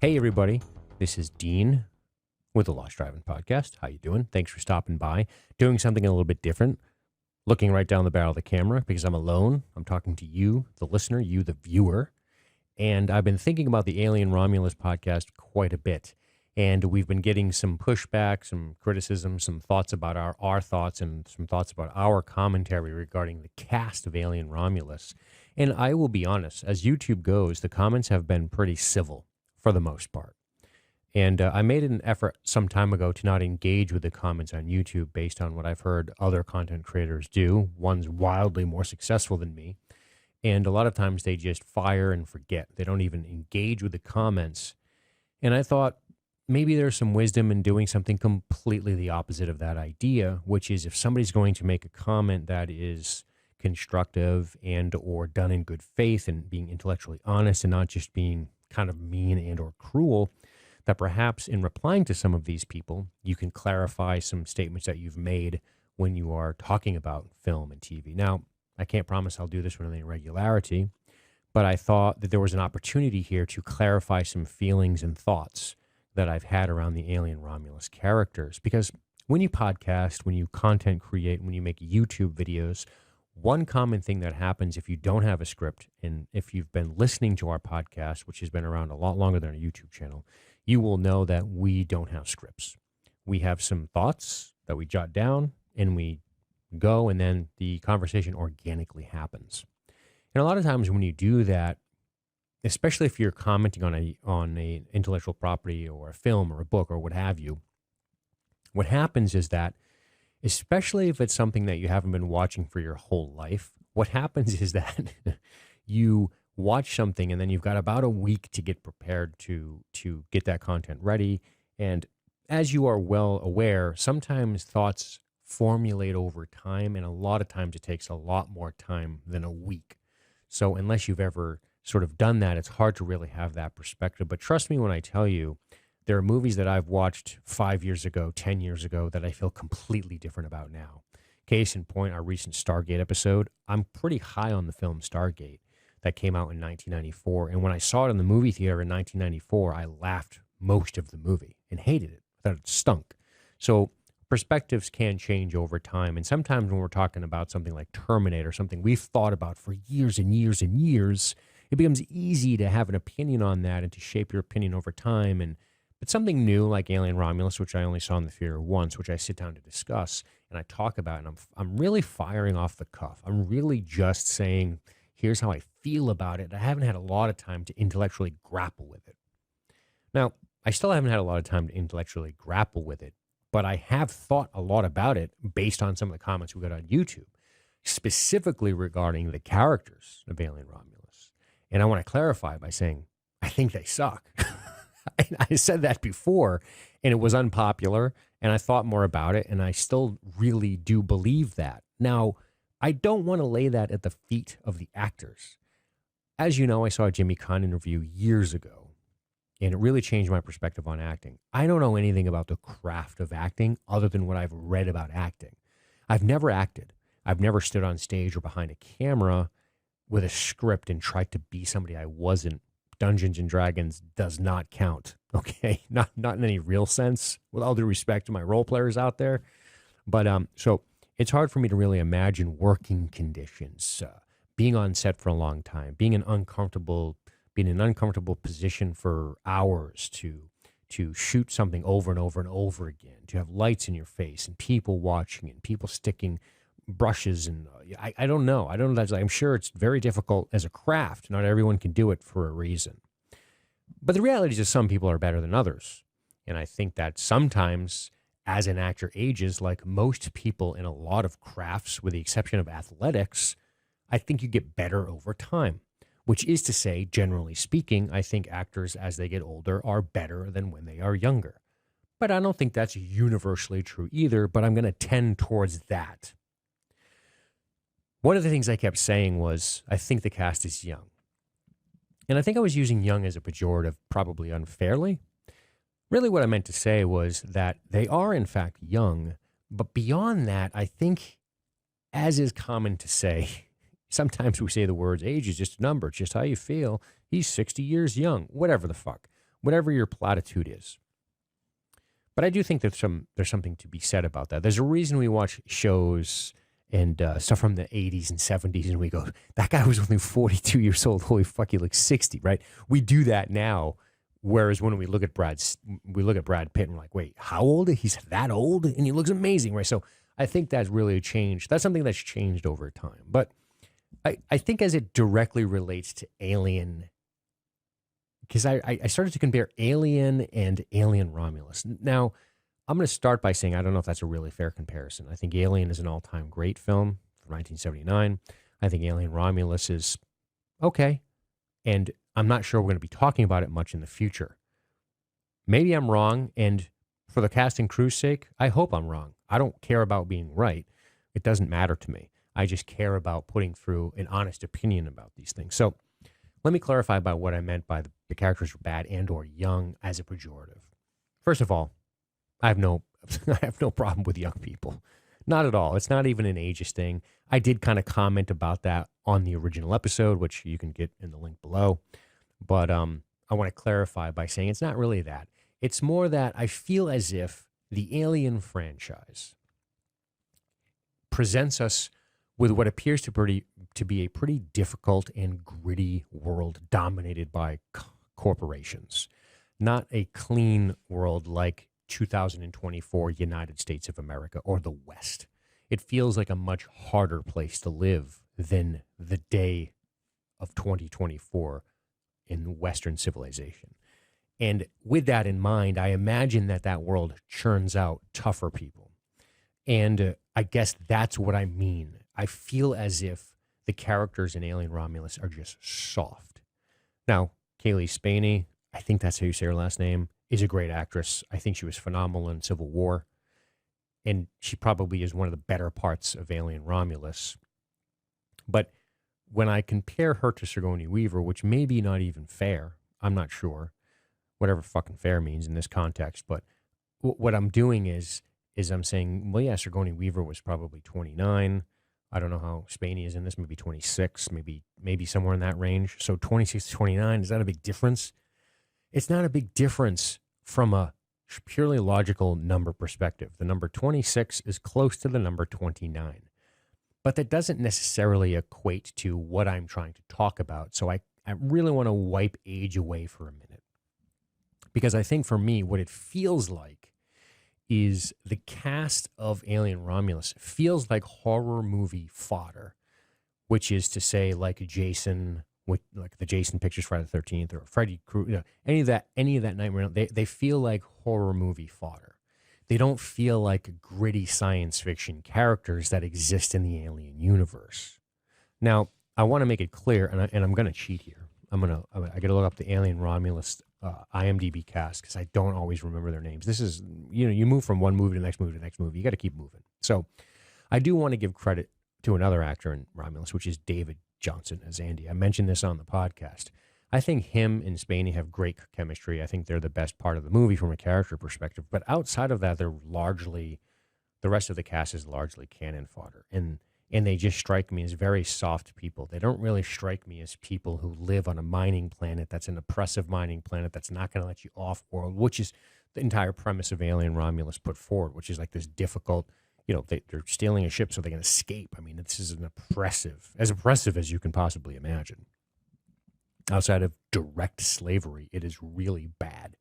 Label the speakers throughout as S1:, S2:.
S1: Hey everybody, this is Dean with the Lost Driving Podcast. How you doing? Thanks for stopping by. Doing something a little bit different. Looking right down the barrel of the camera because I'm alone. I'm talking to you, the listener, you, the viewer. And I've been thinking about the Alien Romulus podcast quite a bit. And we've been getting some pushback, some criticism, some thoughts about our thoughts and some thoughts about our commentary regarding the cast of Alien Romulus. And I will be honest, as YouTube goes, the comments have been pretty civil for the most part. And I made an effort some time ago to not engage with the comments on YouTube based on what I've heard other content creators do. One's wildly more successful than me. And a lot of times they just fire and forget. They don't even engage with the comments. And I thought maybe there's some wisdom in doing something completely the opposite of that idea, which is if somebody's going to make a comment that is constructive and or done in good faith and being intellectually honest and not just being kind of mean and or cruel, that perhaps in replying to some of these people, you can clarify some statements that you've made when you are talking about film and TV. Now, I can't promise I'll do this with any regularity, but I thought that there was an opportunity here to clarify some feelings and thoughts that I've had around the Alien Romulus characters. Because when you podcast, when you content create, when you make YouTube videos, one common thing that happens if you don't have a script, and if you've been listening to our podcast, which has been around a lot longer than our YouTube channel, you will know that we don't have scripts. We have some thoughts that we jot down and we go, and then the conversation organically happens. And a lot of times when you do that, especially if you're commenting on a intellectual property or a film or a book or what have you, what happens is that, especially if it's something that you haven't been watching for your whole life, what happens is that you watch something and then you've got about a week to get prepared to get that content ready. And as you are well aware, sometimes thoughts formulate over time, and a lot of times it takes a lot more time than a week. So unless you've ever sort of done that, it's hard to really have that perspective. But trust me when I tell you, there are movies that I've watched 5 years ago, 10 years ago that I feel completely different about now. Case in point, our recent Stargate episode. I'm pretty high on the film Stargate that came out in 1994. And when I saw it in the movie theater in 1994, I laughed most of the movie and hated it. I thought it stunk. So perspectives can change over time. And sometimes when we're talking about something like Terminator, something we've thought about for years and years and years, it becomes easy to have an opinion on that and to shape your opinion over time. But something new like Alien Romulus, which I only saw in the theater once, which I sit down to discuss and I talk about, and I'm really firing off the cuff. I'm really just saying, here's how I feel about it. I haven't had a lot of time to intellectually grapple with it. Now, I still haven't had a lot of time to intellectually grapple with it, but I have thought a lot about it based on some of the comments we got on YouTube, specifically regarding the characters of Alien Romulus. And I want to clarify by saying, I think they suck. I said that before, and it was unpopular, and I thought more about it, and I still really do believe that. Now, I don't want to lay that at the feet of the actors. As you know, I saw a Jimmy Caan interview years ago, and it really changed my perspective on acting. I don't know anything about the craft of acting other than what I've read about acting. I've never acted. I've never stood on stage or behind a camera with a script and tried to be somebody I wasn't. Dungeons and Dragons does not count, okay? Not in any real sense, with all due respect to my role players out there. But so it's hard for me to really imagine working conditions, being on set for a long time, being in an uncomfortable position for hours to shoot something over and over and over again, to have lights in your face and people watching and people sticking brushes, and I don't know. I'm sure it's very difficult as a craft. Not everyone can do it for a reason. But the reality is that some people are better than others. And I think that sometimes as an actor ages, like most people in a lot of crafts, with the exception of athletics, I think you get better over time, which is to say, generally speaking, I think actors as they get older are better than when they are younger. But I don't think that's universally true either, but I'm going to tend towards that. One of the things I kept saying was, I think the cast is young. And I think I was using young as a pejorative, probably unfairly. Really what I meant to say was that they are in fact young, but beyond that, I think, as is common to say, sometimes we say the words, age is just a number, it's just how you feel. He's 60 years young, whatever the fuck. whatever your platitude is. But I do think there's something to be said about that. There's a reason we watch shows and stuff from the 80s and 70s, and we go, that guy was only 42 years old. Holy fuck, he looks 60, right? We do that now. Whereas when we look at Brad Pitt and we're like, wait, how old? He's that old? And he looks amazing, right? So I think that's really changed. That's something that's changed over time. But I think as it directly relates to Alien, because I started to compare Alien and Alien Romulus. Now, I'm going to start by saying I don't know if that's a really fair comparison. I think Alien is an all-time great film from 1979. I think Alien Romulus is okay. And I'm not sure we're going to be talking about it much in the future. Maybe I'm wrong, and for the cast and crew's sake, I hope I'm wrong. I don't care about being right. It doesn't matter to me. I just care about putting through an honest opinion about these things. So let me clarify about what I meant by the characters were bad and or young as a pejorative. First of all, I have no problem with young people. Not at all. It's not even an ageist thing. I did kind of comment about that on the original episode, which you can get in the link below. But I want to clarify by saying it's not really that. It's more that I feel as if the Alien franchise presents us with what appears to be a pretty difficult and gritty world dominated by corporations. Not a clean world like 2024 United States of America or the West. It feels like a much harder place to live than the day of 2024 in Western civilization. And with that in mind, I imagine that world churns out tougher people. And I guess that's what I mean. I feel as if the characters in Alien Romulus are just soft. Now, Kaylee Spaney, I think that's how you say her last name, is a great actress. I think she was phenomenal in Civil War. And she probably is one of the better parts of Alien Romulus. But when I compare her to Sigourney Weaver, which may be not even fair, I'm not sure, whatever fucking fair means in this context, but what I'm doing is I'm saying, well, yeah, Sigourney Weaver was probably 29. I don't know how Spaney is in this, maybe 26, maybe somewhere in that range. So 26 to 29, is that a big difference? It's not a big difference from a purely logical number perspective. The number 26 is close to the number 29. But that doesn't necessarily equate to what I'm trying to talk about. So I really want to wipe age away for a minute. Because I think for me, what it feels like is the cast of Alien Romulus feels like horror movie fodder, which is to say like Jason, like the Jason pictures, Friday the 13th, or Freddy Krueger, any of that Nightmare, they feel like horror movie fodder. They don't feel like gritty science fiction characters that exist in the Alien universe. Now, I want to make it clear, and I'm going to cheat here. I got to look up the Alien Romulus IMDb cast because I don't always remember their names. This is, you move from one movie to the next movie to the next movie. You got to keep moving. So I do want to give credit to another actor in Romulus, which is David Johnson as Andy. I mentioned this on the podcast. I think him and Spaney have great chemistry. I think they're the best part of the movie from a character perspective. But outside of that, the rest of the cast is largely cannon fodder. And they just strike me as very soft people. They don't really strike me as people who live on a mining planet that's an oppressive mining planet that's not going to let you off world, which is the entire premise of Alien Romulus put forward, which is like this difficult, they're stealing a ship so they can escape. I mean, this is as oppressive as you can possibly imagine. Outside of direct slavery, it is really bad,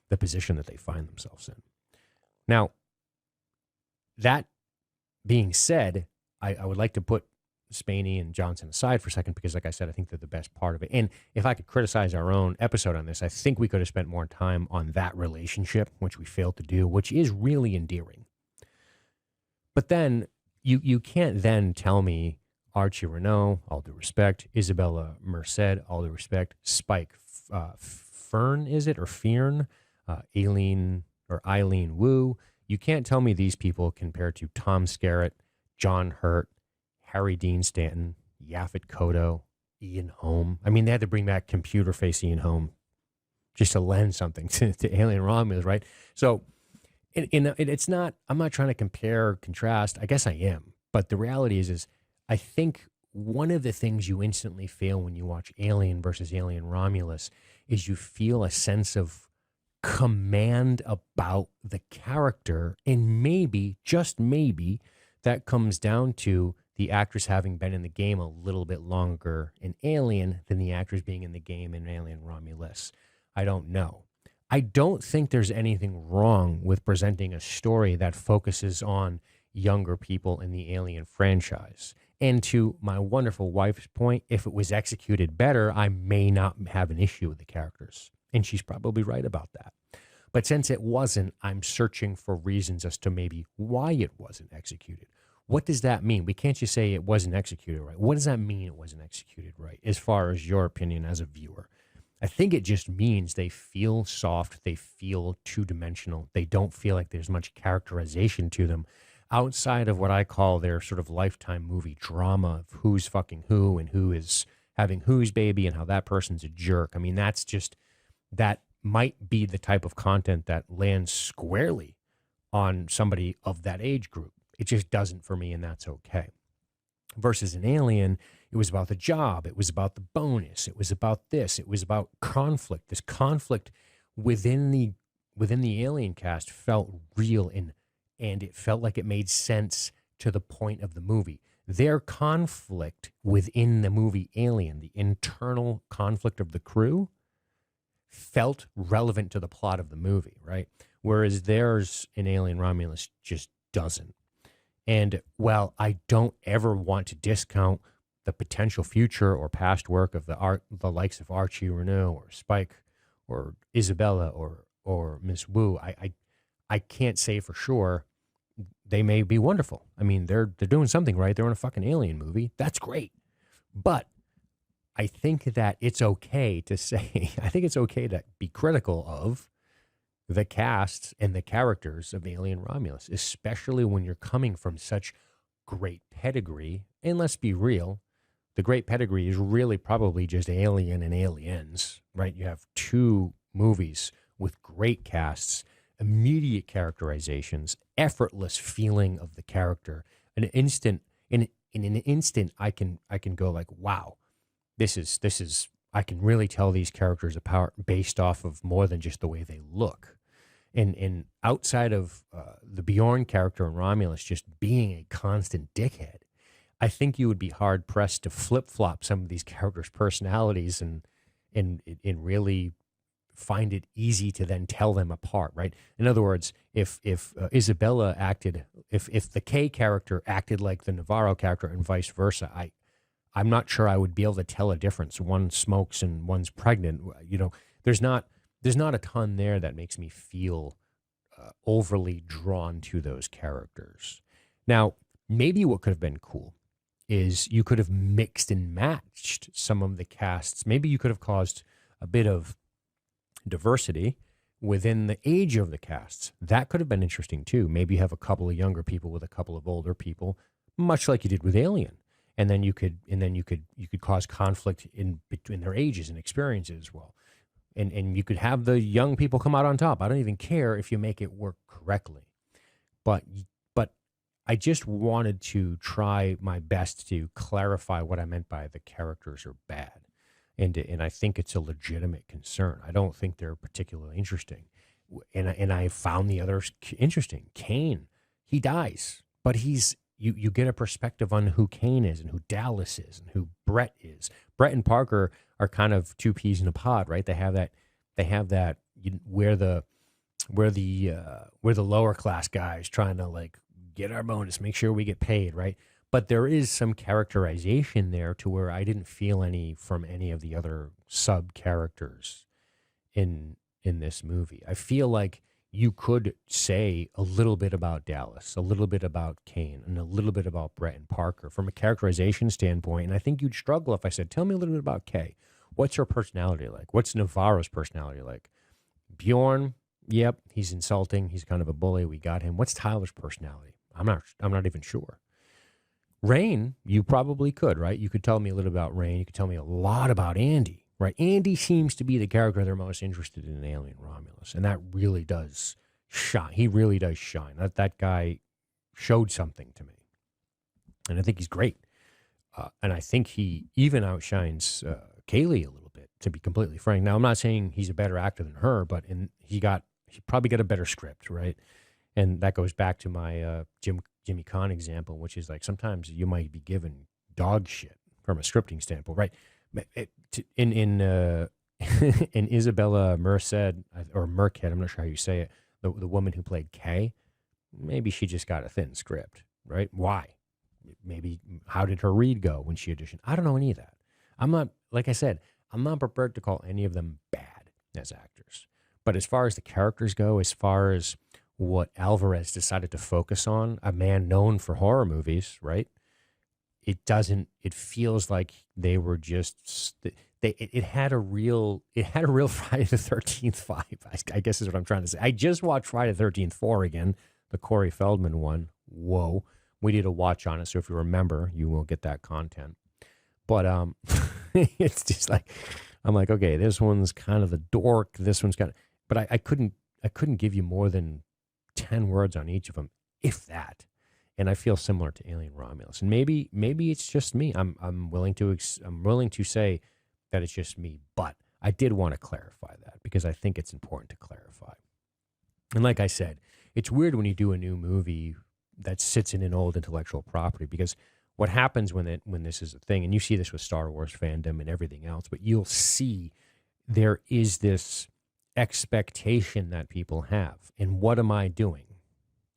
S1: the position that they find themselves in. Now, that being said, I would like to put Spaney and Johnson aside for a second because, like I said, I think they're the best part of it. And if I could criticize our own episode on this, I think we could have spent more time on that relationship, which we failed to do, which is really endearing. But then you can't then tell me Archie Renault, all due respect, Isabella Merced, all due respect, Spike Fern, is it, or Fearn, Eileen Wu. You can't tell me these people compared to Tom Skerritt, John Hurt, Harry Dean Stanton, Yaphet Kotto, Ian Holm. I mean, they had to bring back computer face Ian Holm just to lend something to Alien Romulus, right? So it's not, I'm not trying to compare, contrast. I guess I am. But the reality is I think one of the things you instantly feel when you watch Alien versus Alien Romulus is you feel a sense of command about the character, and maybe, just maybe, that comes down to the actors having been in the game a little bit longer in Alien than the actors being in the game in Alien Romulus. I don't know. I don't think there's anything wrong with presenting a story that focuses on younger people in the Alien franchise. And to my wonderful wife's point, if it was executed better, I may not have an issue with the characters. And she's probably right about that. But since it wasn't, I'm searching for reasons as to maybe why it wasn't executed. What does that mean? We can't just say it wasn't executed right. What does that mean it wasn't executed right, as far as your opinion as a viewer? I think it just means they feel soft, they feel two-dimensional, they don't feel like there's much characterization to them outside of what I call their sort of Lifetime movie drama of who's fucking who and who is having whose baby and how that person's a jerk. I mean, that might be the type of content that lands squarely on somebody of that age group. It just doesn't for me, and that's okay. Versus an Alien, it was about the job. It was about the bonus. It was about this. It was about conflict. This conflict within the Alien cast felt real, and it felt like it made sense to the point of the movie. Their conflict within the movie Alien, the internal conflict of the crew, felt relevant to the plot of the movie, right? Whereas theirs in Alien Romulus just doesn't. And while I don't ever want to discount the potential future or past work of the likes of Archie Renault or Spike or Isabella or Miss Wu, I can't say for sure. They may be wonderful. I mean, they're doing something right. They're in a fucking Alien movie. That's great. But I think that it's okay to say, I think it's okay to be critical of the cast and the characters of Alien Romulus, especially when you're coming from such great pedigree. And let's be real, the great pedigree is really probably just Alien and Aliens, right? You have two movies with great casts, immediate characterizations, effortless feeling of the character. In an instant, I can go like, wow, this is I can really tell these characters apart based off of more than just the way they look. And outside of the Bjorn character in Romulus just being a constant dickhead, I think you would be hard pressed to flip flop some of these characters' personalities and really find it easy to then tell them apart, right? In other words, if Isabella acted, if the K character acted like the Navarro character and vice versa, I'm not sure I would be able to tell a difference. One smokes and one's pregnant. You know, there's not a ton there that makes me feel overly drawn to those characters. Now, maybe what could have been cool is you could have mixed and matched some of the casts. Maybe you could have caused a bit of diversity within the age of the casts. That could have been interesting too. Maybe you have a couple of younger people with a couple of older people, much like you did with Alien. And then you could cause conflict in between their ages and experiences as well. And you could have the young people come out on top. I don't even care if you make it work correctly. But I just wanted to try my best to clarify what I meant by the characters are bad. And I think it's a legitimate concern. I don't think they're particularly interesting. And I found the others interesting. Kane, he dies, but you get a perspective on who Kane is and who Dallas is and who Brett is. Brett and Parker are kind of two peas in a pod, right? They have that where the lower class guys trying to like get our bonus, make sure we get paid, right? But there is some characterization there to where I didn't feel any from any of the other sub characters in this movie. I feel like you could say a little bit about Dallas, a little bit about Kane, and a little bit about Brett and Parker from a characterization standpoint. And I think you'd struggle if I said, tell me a little bit about Kay. What's her personality like? What's Navarro's personality like? Bjorn, yep, he's insulting. He's kind of a bully. We got him. What's Tyler's personality? I'm not even sure. Rain, you probably could, right? You could tell me a little about Rain. You could tell me a lot about Andy, right? Andy seems to be the character they're most interested in Alien Romulus, and that really does shine. He really does shine. That guy showed something to me, and I think he's great. And I think he even outshines Kaylee a little bit, to be completely frank. Now, I'm not saying he's a better actor than her, but he probably got a better script, right? And that goes back to my Jimmy Kahn example, which is like sometimes you might be given dog shit from a scripting standpoint, right? In Isabella Merced or Merced, I'm not sure how you say it, the woman who played Kay, maybe she just got a thin script, right? Why? Maybe how did her read go when she auditioned? I don't know any of that. I'm not, like I said, I'm not prepared to call any of them bad as actors. But as far as the characters go, as far as what Alvarez decided to focus on, a man known for horror movies, right? It feels like they were just, it had a real Friday the 13th vibe, I guess is what I'm trying to say. I just watched Friday the 13th 4 again, the Corey Feldman one. Whoa. We did a watch on it, so if you remember, you will get that content. But it's just like, I'm like, okay, this one's kind of the dork, this one's kind of, but I couldn't give you more than 10 words on each of them, if that. And I feel similar to Alien Romulus. And maybe it's just me. I'm willing to say that it's just me, but I did want to clarify that because I think it's important to clarify. And like I said, it's weird when you do a new movie that sits in an old intellectual property, because what happens when this is a thing, and you see this with Star Wars fandom and everything else, but you'll see there is this expectation that people have. And what am I doing?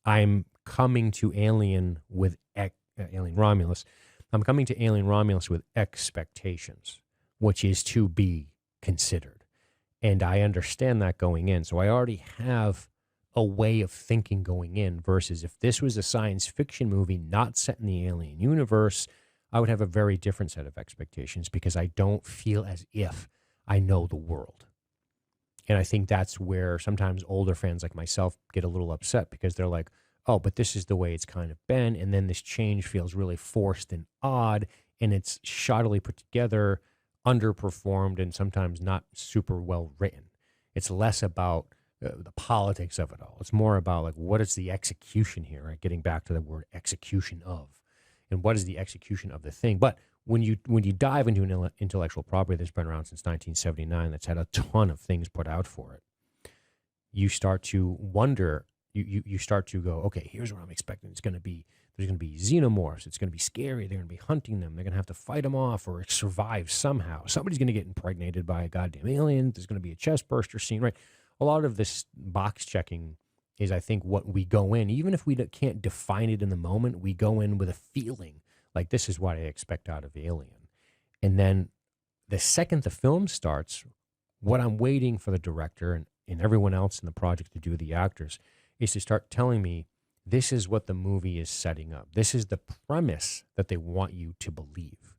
S1: I'm coming to Alien Romulus. I'm coming to Alien Romulus with expectations, which is to be considered. And I understand that going in. So I already have a way of thinking going in, versus if this was a science fiction movie not set in the alien universe, I would have a very different set of expectations because I don't feel as if I know the world. And I think that's where sometimes older fans like myself get a little upset because they're like, oh, but this is the way it's kind of been. And then this change feels really forced and odd, and it's shoddily put together, underperformed, and sometimes not super well written. It's less about the politics of it all. It's more about like, what is the execution here, right? Getting back to the word execution of, and what is the execution of the thing. But when you dive into an intellectual property that's been around since 1979, that's had a ton of things put out for it, you start to wonder, you start to go, okay, here's what I'm expecting. There's going to be xenomorphs. It's going to be scary. They're going to be hunting them. They're going to have to fight them off or survive somehow. Somebody's going to get impregnated by a goddamn alien. There's going to be a chest burster scene, right? A lot of this box checking is, I think, what we go in, even if we can't define it in the moment, we go in with a feeling like this is what I expect out of Alien. And then the second the film starts, what I'm waiting for the director and everyone else in the project to do, the actors, is to start telling me this is what the movie is setting up. This is the premise that they want you to believe.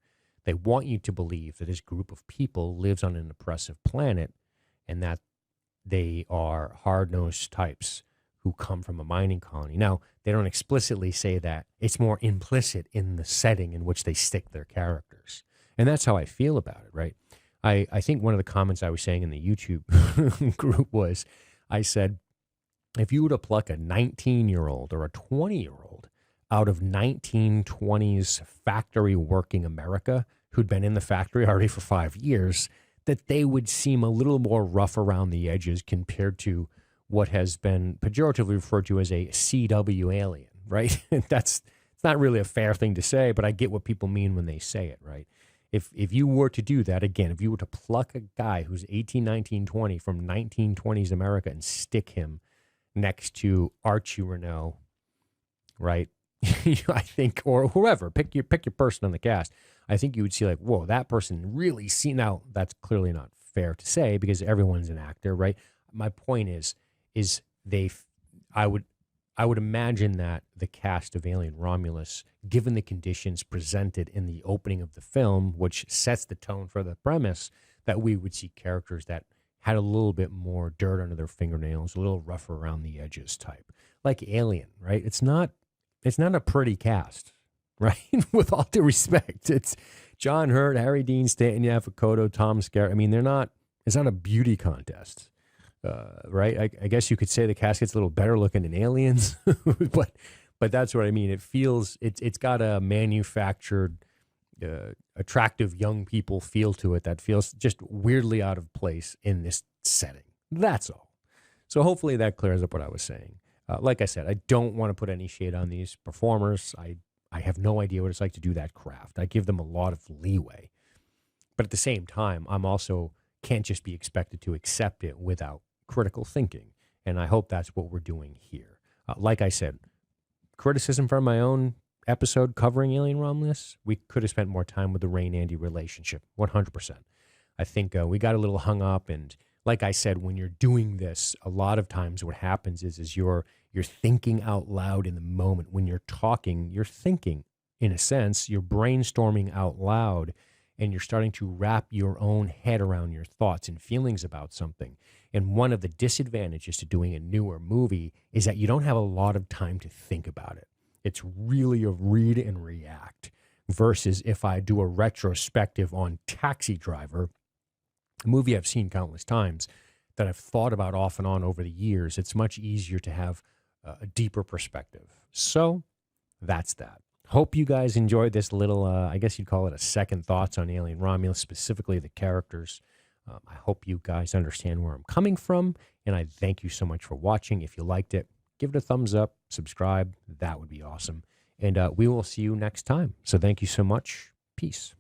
S1: They want you to believe that this group of people lives on an oppressive planet and that they are hard-nosed types who come from a mining colony. Now, they don't explicitly say that. It's more implicit in the setting in which they stick their characters. And that's how I feel about it, right? I think one of the comments I was saying in the YouTube group was, I said, if you were to pluck a 19-year-old or a 20-year-old out of 1920s factory working America who'd been in the factory already for 5 years, that they would seem a little more rough around the edges compared to what has been pejoratively referred to as a CW alien, right? It's not really a fair thing to say, but I get what people mean when they say it, right? If you were to do that, again, if you were to pluck a guy who's 18, 19, 20 from 1920s America and stick him next to Archie Renault, right? I think, or whoever, pick your person on the cast. I think you would see like, whoa, that person really now that's clearly not fair to say because everyone's an actor, right? My point is I would imagine that the cast of Alien Romulus, given the conditions presented in the opening of the film, which sets the tone for the premise, that we would see characters that had a little bit more dirt under their fingernails, a little rougher around the edges type, like Alien, right? It's not a pretty cast, right? With all due respect, it's John Hurt, Harry Dean Stanton, Yaphet, Tom Skerritt. I mean, it's not a beauty contest, right? I guess you could say the cast gets a little better looking in Aliens, but that's what I mean. It feels, it's got a manufactured attractive young people feel to it that feels just weirdly out of place in this setting. That's all. So hopefully that clears up what I was saying. Like I said, I don't want to put any shade on these performers. I have no idea what it's like to do that craft. I give them a lot of leeway. But at the same time, I'm also can't just be expected to accept it without critical thinking. And I hope that's what we're doing here. Like I said, criticism from my own episode covering Alien Romulus, we could have spent more time with the Rain-Andy relationship, 100%. I think we got a little hung up, and like I said, when you're doing this, a lot of times what happens is you're thinking out loud in the moment. When you're talking, you're thinking, in a sense, you're brainstorming out loud, and you're starting to wrap your own head around your thoughts and feelings about something. And one of the disadvantages to doing a newer movie is that you don't have a lot of time to think about it. It's really a read and react versus if I do a retrospective on Taxi Driver, a movie I've seen countless times that I've thought about off and on over the years. It's much easier to have a deeper perspective. So that's that. Hope you guys enjoyed this little, I guess you'd call it a second thoughts on Alien Romulus, specifically the characters. I hope you guys understand where I'm coming from, and I thank you so much for watching. If you liked it, give it a thumbs up, subscribe. That would be awesome. And we will see you next time. So thank you so much. Peace.